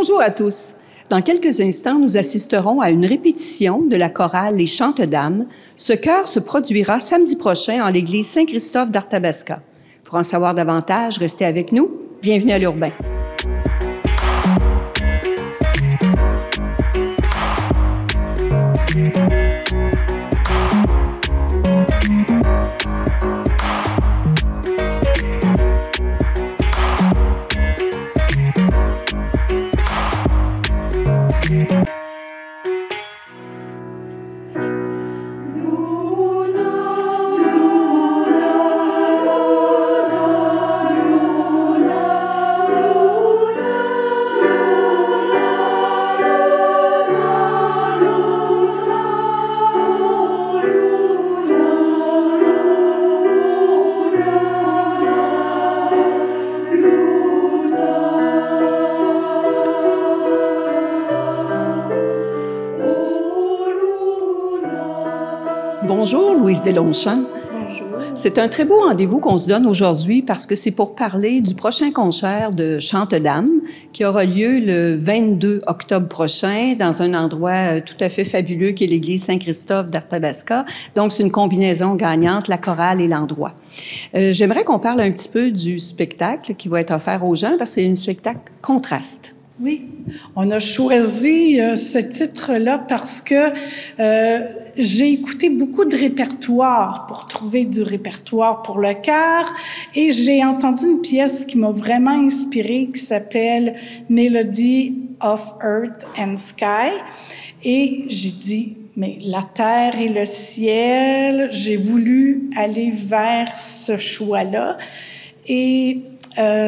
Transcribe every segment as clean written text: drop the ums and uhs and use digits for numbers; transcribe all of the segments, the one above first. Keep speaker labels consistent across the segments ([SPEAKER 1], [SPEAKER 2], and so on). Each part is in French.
[SPEAKER 1] Bonjour à tous. Dans quelques instants, nous assisterons à une répétition de la chorale Les Chantes d'âme. Ce chœur se produira samedi prochain en l'église Saint-Christophe d'Arthabasca. Pour en savoir davantage, restez avec nous. Bienvenue à l'Urbain. Bonjour, Louise Deslongchamps.
[SPEAKER 2] Bonjour.
[SPEAKER 1] C'est un très beau rendez-vous qu'on se donne aujourd'hui parce que c'est pour parler du prochain concert de Chantes d'âme qui aura lieu le 22 octobre prochain dans un endroit tout à fait fabuleux qui est l'église Saint-Christophe d'Arthabasca. Donc, c'est une combinaison gagnante, la chorale et l'endroit. J'aimerais qu'on parle un petit peu du spectacle qui va être offert aux gens parce que c'est un spectacle contraste.
[SPEAKER 2] Oui, on a choisi ce titre-là parce que j'ai écouté beaucoup de répertoires pour trouver du répertoire pour le chœur et j'ai entendu une pièce qui m'a vraiment inspirée qui s'appelle Melody of Earth and Sky et j'ai dit mais la terre et le ciel, j'ai voulu aller vers ce choix-là et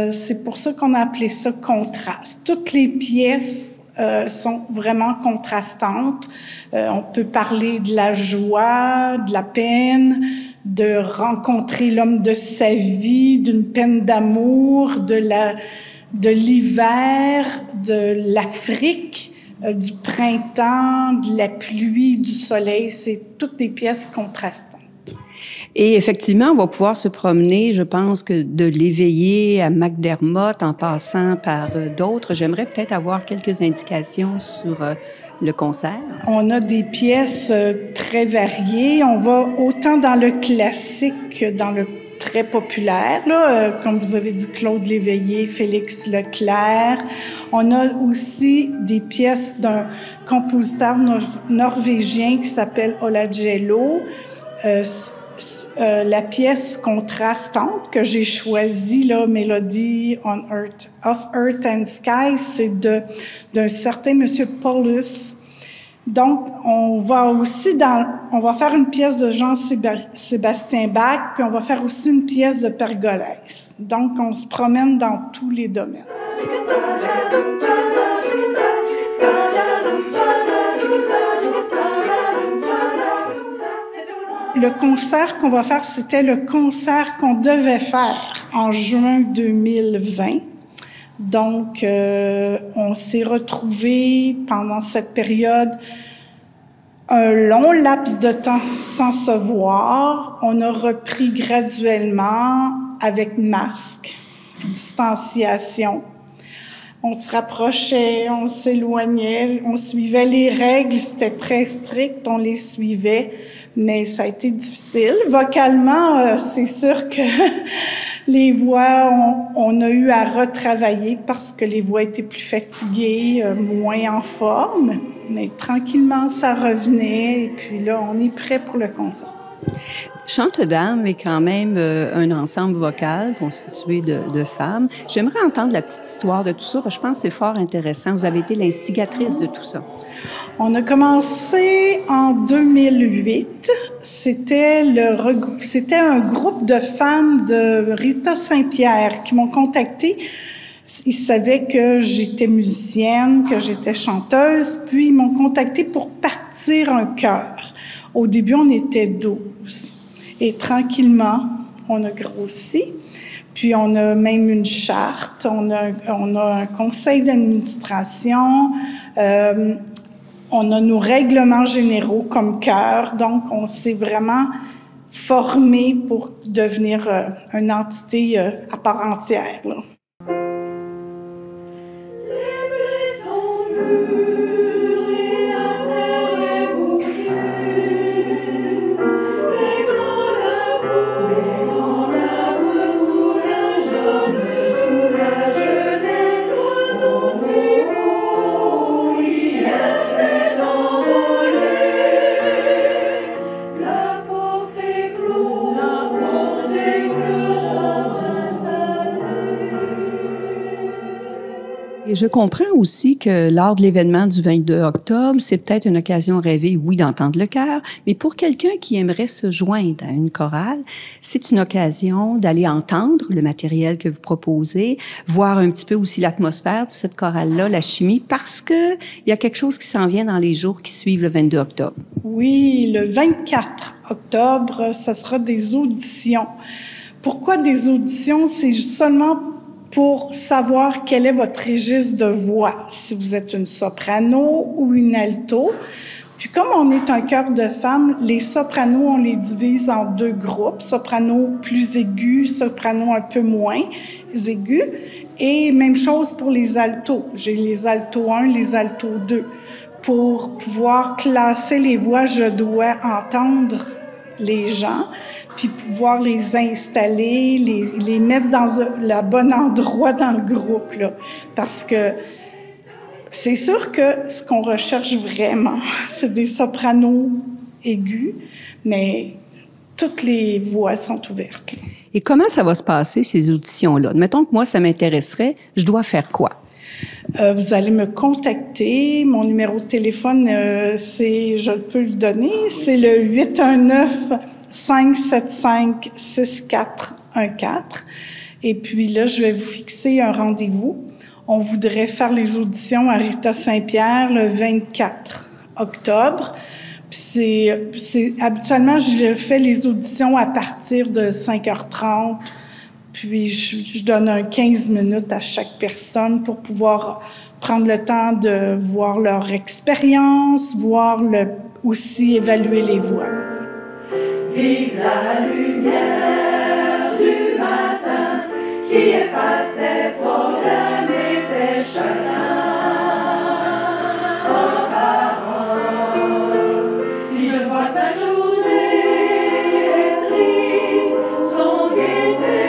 [SPEAKER 2] c'est pour ça qu'on a appelé ça contraste. Toutes les pièces sont vraiment contrastantes. On peut parler de la joie, de la peine, de rencontrer l'homme de sa vie, d'une peine d'amour, de l'hiver, de l'Afrique, du printemps, de la pluie, du soleil. C'est toutes des pièces contrastantes.
[SPEAKER 1] Et effectivement, on va pouvoir se promener, je pense que de l'Éveillé à McDermott, en passant par d'autres. J'aimerais peut-être avoir quelques indications sur le concert.
[SPEAKER 2] On a des pièces très variées. On va autant dans le classique que dans le très populaire, là, comme vous avez dit, Claude Léveillé, Félix Leclerc. On a aussi des pièces d'un compositeur norvégien qui s'appelle Olajello. La pièce contrastante que j'ai choisie, là, Melody of Earth and Sky, c'est d'un certain Monsieur Paulus. Donc, on va faire une pièce de Jean-Sébastien Bach, puis on va faire aussi une pièce de Pergolèse. Donc, on se promène dans tous les domaines. Le concert qu'on va faire, c'était le concert qu'on devait faire en juin 2020. Donc, on s'est retrouvés pendant cette période un long laps de temps sans se voir. On a repris graduellement avec masque, distanciation. On se rapprochait, on s'éloignait, on suivait les règles, c'était très strict, on les suivait, mais ça a été difficile. Vocalement, c'est sûr que les voix, on a eu à retravailler parce que les voix étaient plus fatiguées, moins en forme, mais tranquillement, ça revenait, et puis là, on est prêt pour le concert.
[SPEAKER 1] Chantes d'âme est quand même un ensemble vocal constitué de femmes. J'aimerais entendre la petite histoire de tout ça, parce que je pense que c'est fort intéressant. Vous avez été l'instigatrice de tout ça.
[SPEAKER 2] On a commencé en 2008. C'était un groupe de femmes de Rita Saint-Pierre qui m'ont contactée. Ils savaient que j'étais musicienne, que j'étais chanteuse, puis ils m'ont contactée pour partir un chœur. Au début, on était 12. Et tranquillement, on a grossi. Puis, on a même une charte, on a un conseil d'administration, on a nos règlements généraux comme chœur. Donc, on s'est vraiment formé pour devenir une entité à part entière, là.
[SPEAKER 3] Les blessures
[SPEAKER 1] Et je comprends aussi que lors de l'événement du 22 octobre, c'est peut-être une occasion rêvée, oui, d'entendre le chœur, mais pour quelqu'un qui aimerait se joindre à une chorale, c'est une occasion d'aller entendre le matériel que vous proposez, voir un petit peu aussi l'atmosphère de cette chorale-là, la chimie, parce que il y a quelque chose qui s'en vient dans les jours qui suivent le 22 octobre.
[SPEAKER 2] Oui, le 24 octobre, ce sera des auditions. Pourquoi des auditions? C'est seulement pour savoir quel est votre registre de voix, si vous êtes une soprano ou une alto. Puis comme on est un chœur de femmes, les sopranos, on les divise en deux groupes, soprano plus aigus, soprano un peu moins aigus. Et même chose pour les altos. J'ai les altos 1, les altos 2. Pour pouvoir classer les voix, je dois entendre les gens, puis pouvoir les installer, les mettre dans le bon endroit dans le groupe, là. Parce que c'est sûr que ce qu'on recherche vraiment, c'est des sopranos aigus, mais toutes les voix sont ouvertes, là.
[SPEAKER 1] Et comment ça va se passer, ces auditions-là? Mettons que moi, ça m'intéresserait, je dois faire quoi?
[SPEAKER 2] Vous allez me contacter. Mon numéro de téléphone, je peux le donner, c'est le 819-575-6414. Et puis là, je vais vous fixer un rendez-vous. On voudrait faire les auditions à Rita Saint-Pierre le 24 octobre. Puis habituellement, je fais les auditions à partir de 5h30. Puis, je donne un 15 minutes à chaque personne pour pouvoir prendre le temps de voir leur expérience, aussi évaluer les voix.
[SPEAKER 3] Vive la lumière du matin qui efface tes problèmes et tes chagrins. Oh, parole, si je vois que ma journée est triste, sans gaieté,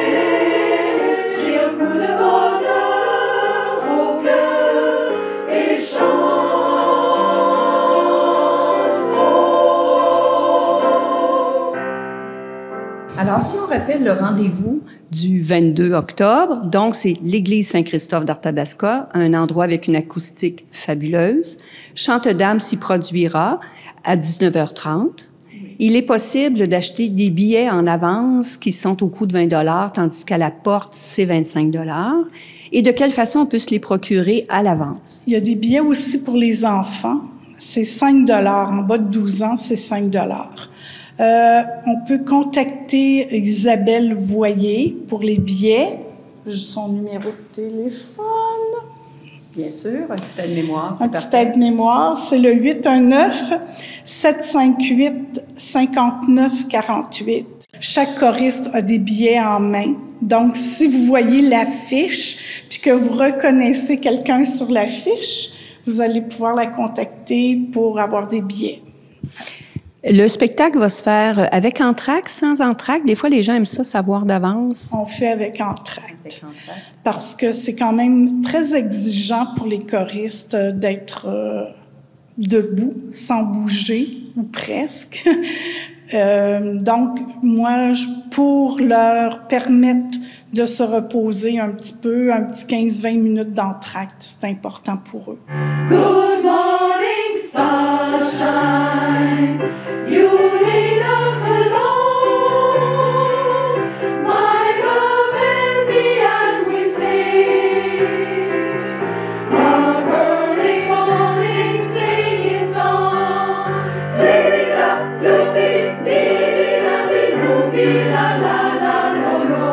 [SPEAKER 3] j'ai un coup de bonheur au cœur et chante. Oh.
[SPEAKER 1] Alors, si on rappelle le rendez-vous du 22 octobre, donc c'est l'église Saint-Christophe d'Arthabasca, un endroit avec une acoustique fabuleuse. Chante-Dame s'y produira à 19h30. Il est possible d'acheter des billets en avance qui sont au coût de 20 $, tandis qu'à la porte, c'est 25 $. Et de quelle façon on peut se les procurer à l'avance?
[SPEAKER 2] Il y a des billets aussi pour les enfants. C'est 5 $. En bas de 12 ans, c'est 5 $. On peut contacter Isabelle Voyer pour les billets. J'ai son numéro de téléphone.
[SPEAKER 1] Bien sûr, un petit aide-mémoire.
[SPEAKER 2] Un petit aide-mémoire, c'est le 819-758-5948. Chaque choriste a des billets en main. Donc, si vous voyez l'affiche, puis que vous reconnaissez quelqu'un sur l'affiche, vous allez pouvoir la contacter pour avoir des billets.
[SPEAKER 1] Le spectacle va se faire avec entracte, sans entracte. Des fois, les gens aiment ça savoir d'avance.
[SPEAKER 2] On fait avec entracte. Parce que c'est quand même très exigeant pour les choristes d'être debout, sans bouger, ou presque. Donc, moi, pour leur permettre de se reposer un petit peu, un petit 15-20 minutes d'entracte, c'est important pour eux.
[SPEAKER 3] Good morning, starshine. You lead us along, my love, and me as we sing our early morning singing song. Living up, looping, living up, looping, la la la lo lo.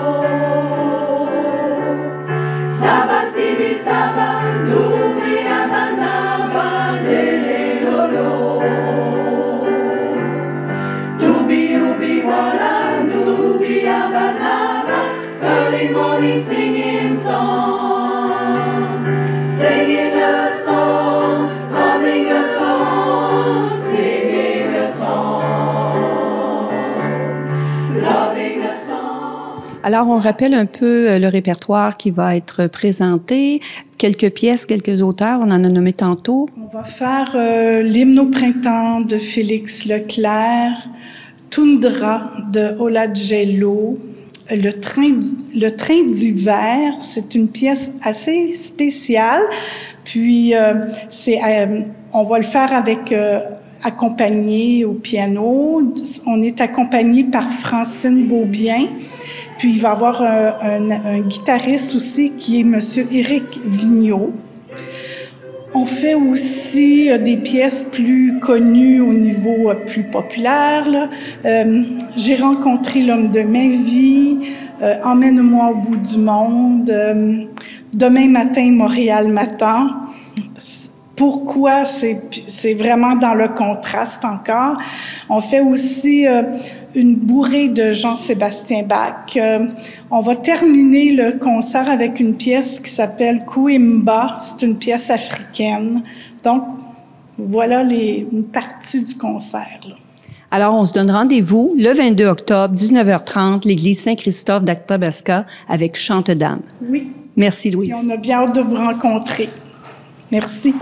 [SPEAKER 3] Saba simi saba, lumi abanaba, lele lo lo. Early morning singing song, singing a song, humming a song, singing a song, loving a song.
[SPEAKER 1] Alors, on rappelle un peu le répertoire qui va être présenté. Quelques pièces, quelques auteurs, on en a nommé tantôt.
[SPEAKER 2] On va faire l'hymne au printemps de Félix Leclerc, Toundra de Ola Jello, le train d'hiver, c'est une pièce assez spéciale. Puis, on va le faire avec accompagné au piano. On est accompagné par Francine Beaubien. Puis, il va y avoir un guitariste aussi qui est Monsieur Éric Vigneault. On fait aussi des pièces plus connues au niveau plus populaire. Là. J'ai rencontré l'homme de ma vie, Emmène-moi au bout du monde, Demain matin, Montréal m'attend. Pourquoi? C'est vraiment dans le contraste encore. On fait aussi une bourrée de Jean-Sébastien Bach. On va terminer le concert avec une pièce qui s'appelle Kouimba. C'est une pièce africaine. Donc, voilà une partie du concert. Là.
[SPEAKER 1] Alors, on se donne rendez-vous le 22 octobre, 19h30, l'église Saint-Christophe d'Athabasca avec Chante-Dame.
[SPEAKER 2] Oui.
[SPEAKER 1] Merci, Louise.
[SPEAKER 2] Puis on a bien hâte de vous rencontrer. Merci.